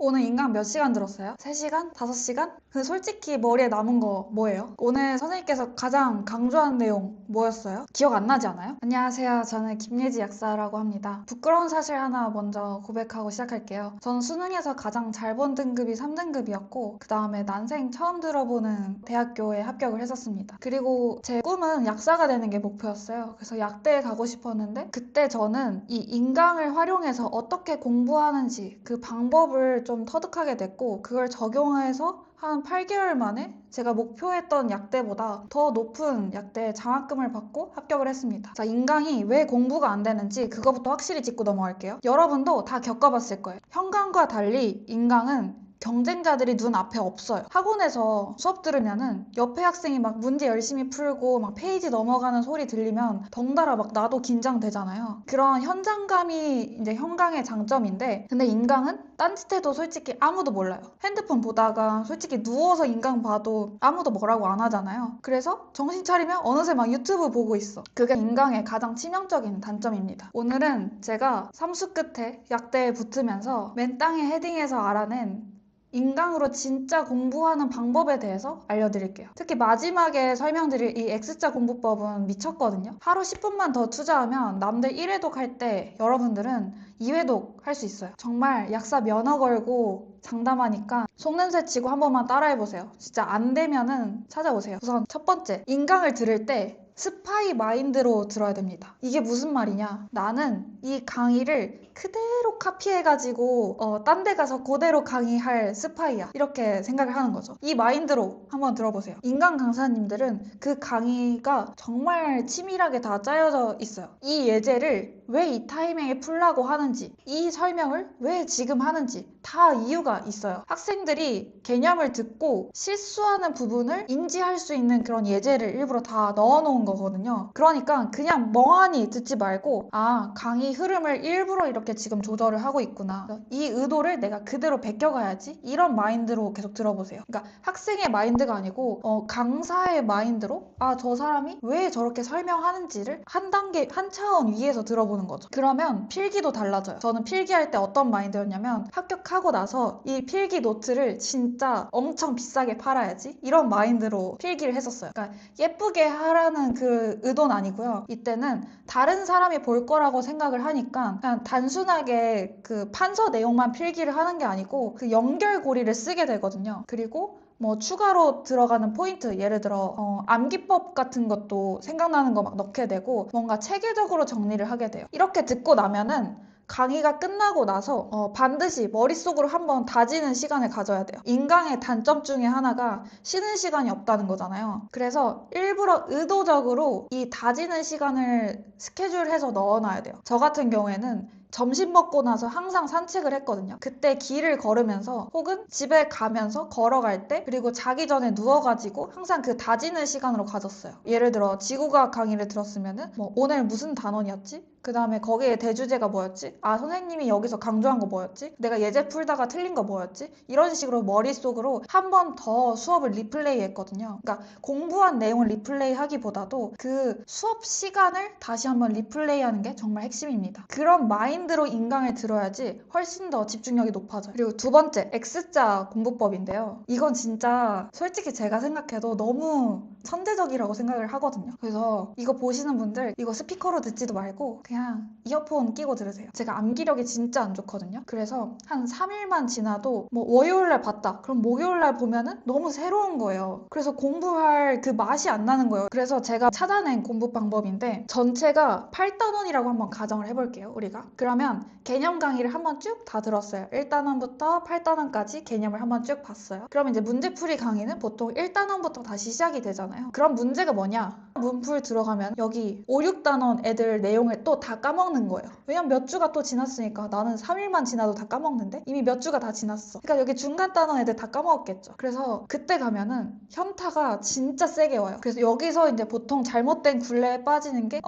오늘 인강 몇 시간 들었어요? 3시간? 5시간? 근데 솔직히 머리에 남은 거 뭐예요? 오늘 선생님께서 가장 강조한 내용 뭐였어요? 기억 안 나지 않아요? 안녕하세요. 저는 김예지 약사라고 합니다. 부끄러운 사실 하나 먼저 고백하고 시작할게요. 저는 수능에서 가장 잘 본 등급이 3등급이었고 그 다음에 난생 처음 들어보는 대학교에 합격을 했었습니다. 그리고 제 꿈은 약사가 되는 게 목표였어요. 그래서 약대에 가고 싶었는데 그때 저는 이 인강을 활용해서 어떻게 공부하는지 그 방법을 좀 터득하게 됐고 그걸 적용해서 한 8개월 만에 제가 목표했던 약대보다 더 높은 약대에 장학금을 받고 합격을 했습니다. 자, 인강이 왜 공부가 안 되는지 그거부터 확실히 짚고 넘어갈게요. 여러분도 다 겪어봤을 거예요. 현강과 달리 인강은 경쟁자들이 눈앞에 없어요. 학원에서 수업 들으면은 옆에 학생이 막 문제 열심히 풀고 막 페이지 넘어가는 소리 들리면 덩달아 막 나도 긴장되잖아요. 그런 현장감이 이제 현강의 장점인데 근데 인강은 딴짓해도 솔직히 아무도 몰라요. 핸드폰 보다가 솔직히 누워서 인강 봐도 아무도 뭐라고 안 하잖아요. 그래서 정신 차리면 어느새 막 유튜브 보고 있어. 그게 인강의 가장 치명적인 단점입니다. 오늘은 제가 삼수 끝에 약대에 붙으면서 맨 땅에 헤딩해서 알아낸 인강으로 진짜 공부하는 방법에 대해서 알려드릴게요. 특히 마지막에 설명드릴 이 X자 공부법은 미쳤거든요. 하루 10분만 더 투자하면 남들 1회독 할 때 여러분들은 2회독 할 수 있어요. 정말 약사 면허 걸고 장담하니까 속냄새 치고 한 번만 따라해보세요. 진짜 안 되면은 찾아오세요. 우선 첫 번째, 인강을 들을 때 스파이 마인드로 들어야 됩니다. 이게 무슨 말이냐? 나는 이 강의를 그대로 카피해가지고 딴 데 가서 그대로 강의할 스파이야. 이렇게 생각을 하는 거죠. 이 마인드로 한번 들어보세요. 인강 강사님들은 그 강의가 정말 치밀하게 다 짜여져 있어요. 이 예제를 왜 이 타이밍에 풀라고 하는지, 이 설명을 왜 지금 하는지 다 이유가 있어요. 학생들이 개념을 듣고 실수하는 부분을 인지할 수 있는 그런 예제를 일부러 다 넣어놓은 거거든요. 그러니까 그냥 멍하니 듣지 말고 아, 강의 흐름을 일부러 이렇게 지금 조절을 하고 있구나. 이 의도를 내가 그대로 베껴가야지. 이런 마인드로 계속 들어보세요. 그러니까 학생의 마인드가 아니고 강사의 마인드로 아, 저 사람이 왜 저렇게 설명하는지를 한 단계, 한 차원 위에서 들어보는 거죠. 그러면 필기도 달라져요. 저는 필기할 때 어떤 마인드였냐면 합격하고 나서 이 필기 노트를 진짜 엄청 비싸게 팔아야지. 이런 마인드로 필기를 했었어요. 그러니까 예쁘게 하라는 그 의도는 아니고요. 이때는 다른 사람이 볼 거라고 생각을 하니까 그냥 단순하게 그 판서 내용만 필기를 하는 게 아니고 그 연결고리를 쓰게 되거든요. 그리고 뭐 추가로 들어가는 포인트, 예를 들어 암기법 같은 것도 생각나는 거 막 넣게 되고 뭔가 체계적으로 정리를 하게 돼요. 이렇게 듣고 나면은 강의가 끝나고 나서 반드시 머릿속으로 한번 다지는 시간을 가져야 돼요. 인강의 단점 중에 하나가 쉬는 시간이 없다는 거잖아요. 그래서 일부러 의도적으로 이 다지는 시간을 스케줄해서 넣어놔야 돼요. 저 같은 경우에는 점심 먹고 나서 항상 산책을 했거든요. 그때 길을 걸으면서 혹은 집에 가면서 걸어갈 때 그리고 자기 전에 누워가지고 항상 그 다지는 시간으로 가졌어요. 예를 들어 지구과학 강의를 들었으면은 뭐 오늘 무슨 단원이었지? 그 다음에 거기에 대주제가 뭐였지? 아, 선생님이 여기서 강조한 거 뭐였지? 내가 예제 풀다가 틀린 거 뭐였지? 이런 식으로 머릿속으로 한 번 더 수업을 리플레이 했거든요. 그러니까 공부한 내용을 리플레이 하기보다도 그 수업 시간을 다시 한번 리플레이 하는 게 정말 핵심입니다. 그런 마인드로 인강을 들어야지 훨씬 더 집중력이 높아져요. 그리고 두 번째, X자 공부법인데요. 이건 진짜 솔직히 제가 생각해도 너무 천재적이라고 생각을 하거든요. 그래서 이거 보시는 분들 이거 스피커로 듣지도 말고 그냥 이어폰 끼고 들으세요. 제가 암기력이 진짜 안 좋거든요. 그래서 한 3일만 지나도 뭐 월요일날 봤다. 그럼 목요일날 보면은 너무 새로운 거예요. 그래서 공부할 그 맛이 안 나는 거예요. 그래서 제가 찾아낸 공부 방법인데 전체가 8단원이라고 한번 가정을 해볼게요. 우리가. 그러면 개념 강의를 한번 쭉 다 들었어요. 1단원부터 8단원까지 개념을 한번 쭉 봤어요. 그러면 이제 문제풀이 강의는 보통 1단원부터 다시 시작이 되잖아요. 그럼 문제가 뭐냐? 문풀 들어가면 여기 5, 6단원 애들 내용을 또 다 까먹는 거예요. 왜냐면 몇 주가 또 지났으니까 나는 3일만 지나도 다 까먹는데 이미 몇 주가 다 지났어. 그러니까 여기 중간 단원 애들 다 까먹었겠죠. 그래서 그때 가면은 현타가 진짜 세게 와요. 그래서 여기서 이제 보통 잘못된 굴레에 빠지는 게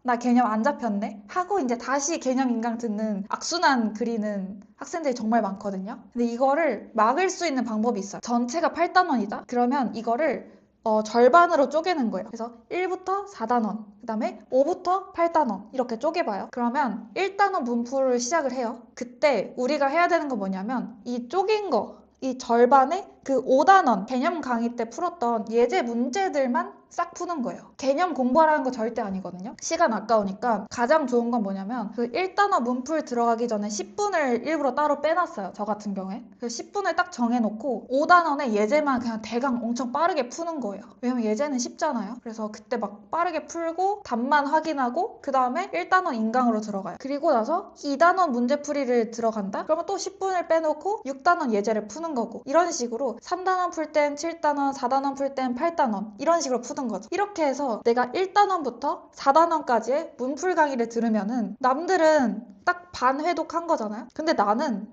나 개념 안 잡혔네? 하고 이제 다시 개념 인강 듣는 악순환 그리는 학생들이 정말 많거든요. 근데 이거를 막을 수 있는 방법이 있어요. 전체가 8단원이다? 그러면 이거를 절반으로 쪼개는 거예요. 그래서 1부터 4단원, 그 다음에 5부터 8단원 이렇게 쪼개봐요. 그러면 1단원 문풀을 시작을 해요. 그때 우리가 해야 되는 건 뭐냐면 이 쪼갠 거, 이 절반에 그 5단원 개념 강의 때 풀었던 예제 문제들만 싹 푸는 거예요. 개념 공부하라는 거 절대 아니거든요. 시간 아까우니까 가장 좋은 건 뭐냐면 그 1단원 문풀 들어가기 전에 10분을 일부러 따로 빼놨어요. 저 같은 경우에. 그 10분을 딱 정해놓고 5단원에 예제만 그냥 대강 엄청 빠르게 푸는 거예요. 왜냐면 예제는 쉽잖아요. 그래서 그때 막 빠르게 풀고 답만 확인하고 그 다음에 1단원 인강으로 들어가요. 그리고 나서 2단원 문제풀이를 들어간다? 그러면 또 10분을 빼놓고 6단원 예제를 푸는 거고 이런 식으로 3단원 풀 땐 7단원, 4단원 풀 땐 8단원 이런 식으로 푸는 거죠. 이렇게 해서 내가 1단원부터 4단원까지의 문풀 강의를 들으면은 남들은 딱 반 회독한 거잖아요. 근데 나는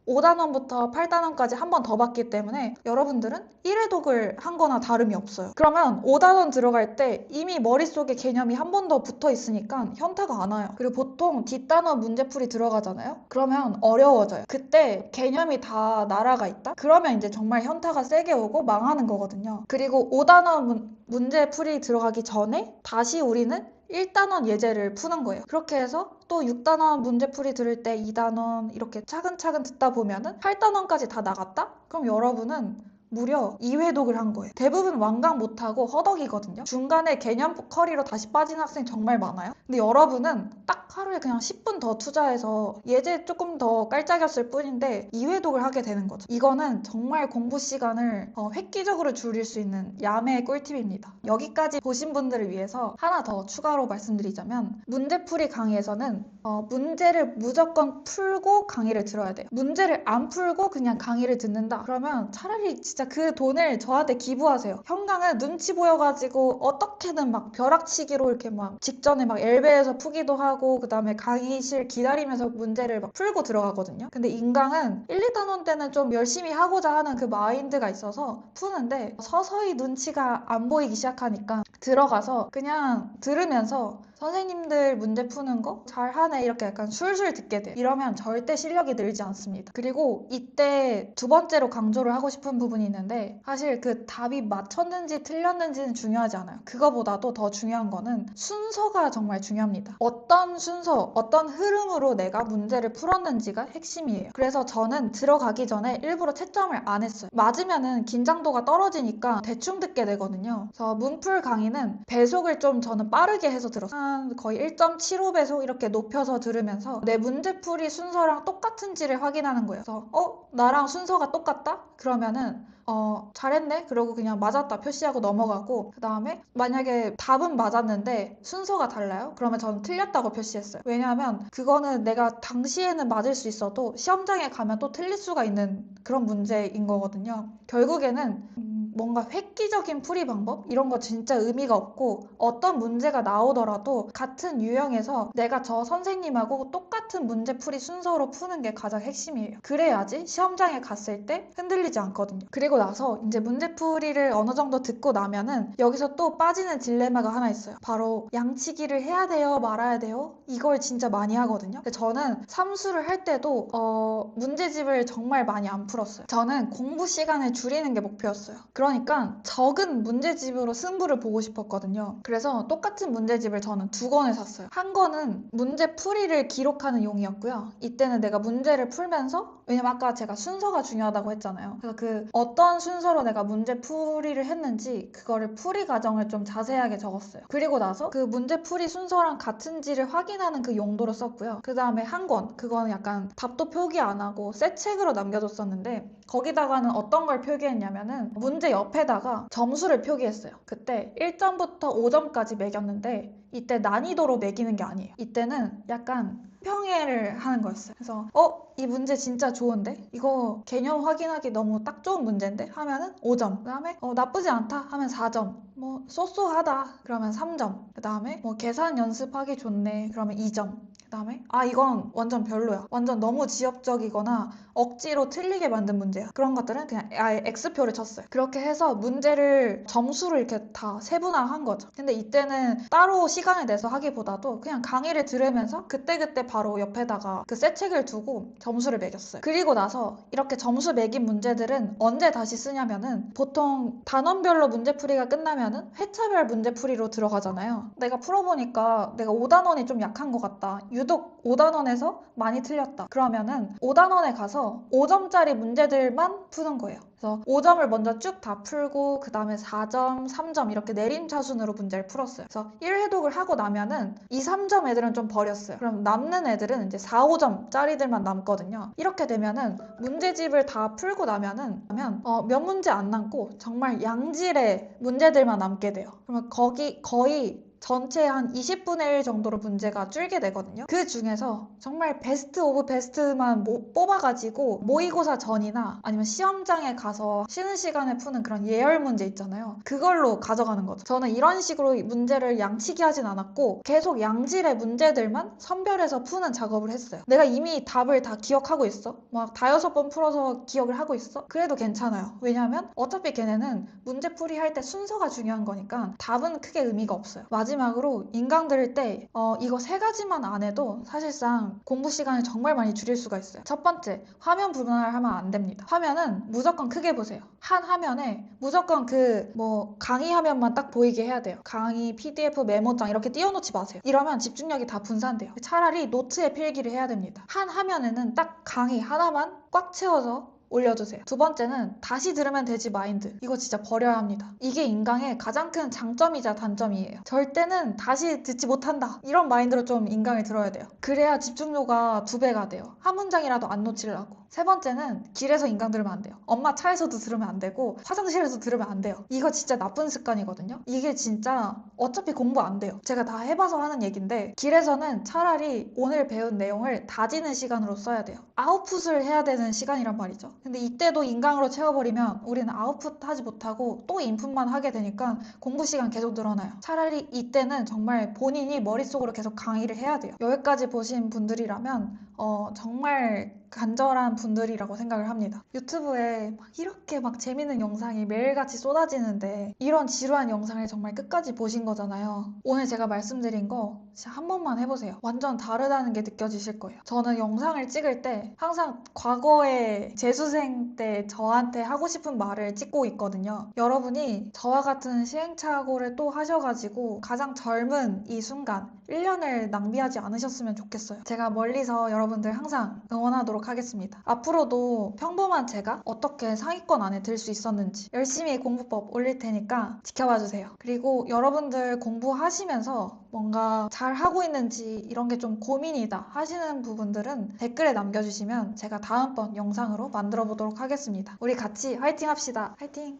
5단원부터 8단원까지 한 번 더 봤기 때문에 여러분들은 1회독을 한 거나 다름이 없어요. 그러면 5단원 들어갈 때 이미 머릿속에 개념이 한 번 더 붙어 있으니까 현타가 안 와요. 그리고 보통 뒷단원 문제풀이 들어가잖아요. 그러면 어려워져요. 그때 개념이 다 날아가 있다? 그러면 이제 정말 현타가 세게 오고 망하는 거거든요. 그리고 5단원 문제풀이 들어가기 전에 다시 우리는 1단원 예제를 푸는 거예요. 그렇게 해서 또 6단원 문제풀이 들을 때 2단원 이렇게 차근차근 듣다 보면은 8단원까지 다 나갔다? 그럼 여러분은 무려 2회독을 한 거예요. 대부분 완강 못하고 허덕이거든요. 중간에 개념 커리로 다시 빠진 학생 정말 많아요. 근데 여러분은 딱 하루에 그냥 10분 더 투자해서 예제 조금 더 깔짝였을 뿐인데 2회독을 하게 되는 거죠. 이거는 정말 공부 시간을 획기적으로 줄일 수 있는 야매의 꿀팁입니다. 여기까지 보신 분들을 위해서 하나 더 추가로 말씀드리자면 문제풀이 강의에서는 문제를 무조건 풀고 강의를 들어야 돼요. 문제를 안 풀고 그냥 강의를 듣는다? 그러면 차라리 진짜 그 돈을 저한테 기부하세요. 현강은 눈치 보여가지고 어떻게든 막 벼락치기로 이렇게 막 직전에 막 엘베에서 푸기도 하고 그 다음에 강의실 기다리면서 문제를 막 풀고 들어가거든요. 근데 인강은 1, 2단원 때는 좀 열심히 하고자 하는 그 마인드가 있어서 푸는데 서서히 눈치가 안 보이기 시작하니까 들어가서 그냥 들으면서 선생님들 문제 푸는 거 잘하네 이렇게 약간 술술 듣게 돼요. 이러면 절대 실력이 늘지 않습니다. 그리고 이때 두 번째로 강조를 하고 싶은 부분이 있는데 사실 그 답이 맞췄는지 틀렸는지는 중요하지 않아요. 그거보다도 더 중요한 거는 순서가 정말 중요합니다. 어떤 순서, 어떤 흐름으로 내가 문제를 풀었는지가 핵심이에요. 그래서 저는 들어가기 전에 일부러 채점을 안 했어요. 맞으면은 긴장도가 떨어지니까 대충 듣게 되거든요. 그래서 문풀 강의는 배속을 좀 저는 빠르게 해서 들었어요. 한 거의 1.75배속 이렇게 높여서 들으면서 내 문제풀이 순서랑 똑같은지를 확인하는 거예요. 그래서 나랑 순서가 똑같다? 그러면은 잘했네? 그러고 그냥 맞았다 표시하고 넘어가고 그 다음에 만약에 답은 맞았는데 순서가 달라요? 그러면 저는 틀렸다고 표시했어요. 왜냐하면 그거는 내가 당시에는 맞을 수 있어도 시험장에 가면 또 틀릴 수가 있는 그런 문제인 거거든요. 결국에는 뭔가 획기적인 풀이 방법? 이런 거 진짜 의미가 없고 어떤 문제가 나오더라도 같은 유형에서 내가 저 선생님하고 똑같은 문제풀이 순서로 푸는 게 가장 핵심이에요. 그래야지 시험장에 갔을 때 흔들리지 않거든요. 그리고 나서 이제 문제풀이를 어느 정도 듣고 나면은 여기서 또 빠지는 딜레마가 하나 있어요. 바로 양치기를 해야 돼요? 말아야 돼요? 이걸 진짜 많이 하거든요. 근데 저는 삼수를 할 때도 문제집을 정말 많이 안 풀었어요. 저는 공부 시간을 줄이는 게 목표였어요. 그러니까 적은 문제집으로 승부를 보고 싶었거든요. 그래서 똑같은 문제집을 저는 2권을 샀어요. 한 권은 문제 풀이를 기록하는 용이었고요. 이때는 내가 문제를 풀면서 왜냐면 아까 제가 순서가 중요하다고 했잖아요. 그래서 그 어떤 순서로 내가 문제 풀이를 했는지 그거를 풀이 과정을 좀 자세하게 적었어요. 그리고 나서 그 문제 풀이 순서랑 같은지를 확인하는 그 용도로 썼고요. 그 다음에 한 권, 그거는 약간 답도 표기 안 하고 새 책으로 남겨뒀었는데 거기다가는 어떤 걸 표기했냐면은 문제 옆에다가 점수를 표기했어요. 그때 1점부터 5점까지 매겼는데 이때 난이도로 매기는 게 아니에요. 이때는 약간 평해를 하는 거였어요. 그래서 이 문제 진짜 좋은데? 이거 개념 확인하기 너무 딱 좋은 문제인데? 하면은 5점. 그 다음에 나쁘지 않다 하면 4점. 뭐 쏘쏘하다 그러면 3점. 그 다음에 뭐 계산 연습하기 좋네 그러면 2점. 그다음에 이건 완전 별로야. 완전 너무 지엽적이거나 억지로 틀리게 만든 문제야. 그런 것들은 그냥 아예 X표를 쳤어요. 그렇게 해서 문제를 점수를 이렇게 다 세분화한 거죠. 근데 이때는 따로 시간을 내서 하기보다도 그냥 강의를 들으면서 그때그때 바로 옆에다가 그 새 책을 두고 점수를 매겼어요. 그리고 나서 이렇게 점수 매긴 문제들은 언제 다시 쓰냐면은 보통 단원별로 문제풀이가 끝나면은 회차별 문제풀이로 들어가잖아요. 내가 풀어보니까 내가 5단원이 좀 약한 것 같다. 유독 5단원에서 많이 틀렸다. 그러면은 5단원에 가서 5점짜리 문제들만 푸는 거예요. 그래서 5점을 먼저 쭉 다 풀고 그 다음에 4점, 3점 이렇게 내림차순으로 문제를 풀었어요. 그래서 1회독을 하고 나면은 2, 3점 애들은 좀 버렸어요. 그럼 남는 애들은 이제 4, 5점짜리들만 남거든요. 이렇게 되면은 문제집을 다 풀고 나면은 몇 문제 안 남고 정말 양질의 문제들만 남게 돼요. 그러면 거의 전체 한 20분의 1 정도로 문제가 줄게 되거든요. 그 중에서 정말 베스트 오브 베스트만 뽑아가지고 모의고사 전이나 아니면 시험장에 가서 쉬는 시간에 푸는 그런 예열 문제 있잖아요. 그걸로 가져가는 거죠. 저는 이런 식으로 문제를 양치기 하진 않았고 계속 양질의 문제들만 선별해서 푸는 작업을 했어요. 내가 이미 답을 다 기억하고 있어. 막 다여섯 번 풀어서 기억을 하고 있어. 그래도 괜찮아요. 왜냐면 어차피 걔네는 문제풀이 할 때 순서가 중요한 거니까 답은 크게 의미가 없어요. 마지막으로 인강 들을 때 이거 세 가지만 안 해도 사실상 공부 시간을 정말 많이 줄일 수가 있어요. 첫 번째, 화면 분할하면 안 됩니다. 화면은 무조건 크게 보세요. 한 화면에 무조건 강의 화면만 딱 보이게 해야 돼요. 강의, PDF, 메모장 이렇게 띄워놓지 마세요. 이러면 집중력이 다 분산돼요. 차라리 노트에 필기를 해야 됩니다. 한 화면에는 딱 강의 하나만 꽉 채워서 올려주세요. 두 번째는 다시 들으면 되지 마인드. 이거 진짜 버려야 합니다. 이게 인강의 가장 큰 장점이자 단점이에요. 절대는 다시 듣지 못한다. 이런 마인드로 좀 인강을 들어야 돼요. 그래야 집중도가 2배가 돼요. 한 문장이라도 안 놓치려고. 세 번째는 길에서 인강 들으면 안 돼요. 엄마 차에서도 들으면 안 되고 화장실에서 들으면 안 돼요. 이거 진짜 나쁜 습관이거든요. 이게 진짜 어차피 공부 안 돼요. 제가 다 해봐서 하는 얘기인데 길에서는 차라리 오늘 배운 내용을 다지는 시간으로 써야 돼요. 아웃풋을 해야 되는 시간이란 말이죠. 근데 이때도 인강으로 채워버리면 우리는 아웃풋 하지 못하고 또 인풋만 하게 되니까 공부 시간 계속 늘어나요. 차라리 이때는 정말 본인이 머릿속으로 계속 강의를 해야 돼요. 여기까지 보신 분들이라면 정말 간절한 분들이라고 생각을 합니다. 유튜브에 이렇게 재밌는 영상이 매일같이 쏟아지는데 이런 지루한 영상을 정말 끝까지 보신 거잖아요. 오늘 제가 말씀드린 거 진짜 한 번만 해보세요. 완전 다르다는 게 느껴지실 거예요. 저는 영상을 찍을 때 항상 과거에 재수생 때 저한테 하고 싶은 말을 찍고 있거든요. 여러분이 저와 같은 시행착오를 또 하셔가지고 가장 젊은 이 순간 1년을 낭비하지 않으셨으면 좋겠어요. 제가 멀리서 여러분들 항상 응원하도록 하겠습니다. 앞으로도 평범한 제가 어떻게 상위권 안에 들 수 있었는지 열심히 공부법 올릴 테니까 지켜봐 주세요. 그리고 여러분들 공부하시면서 뭔가 잘 하고 있는지 이런 게 좀 고민이다 하시는 부분들은 댓글에 남겨주시면 제가 다음번 영상으로 만들어 보도록 하겠습니다. 우리 같이 화이팅 합시다. 화이팅!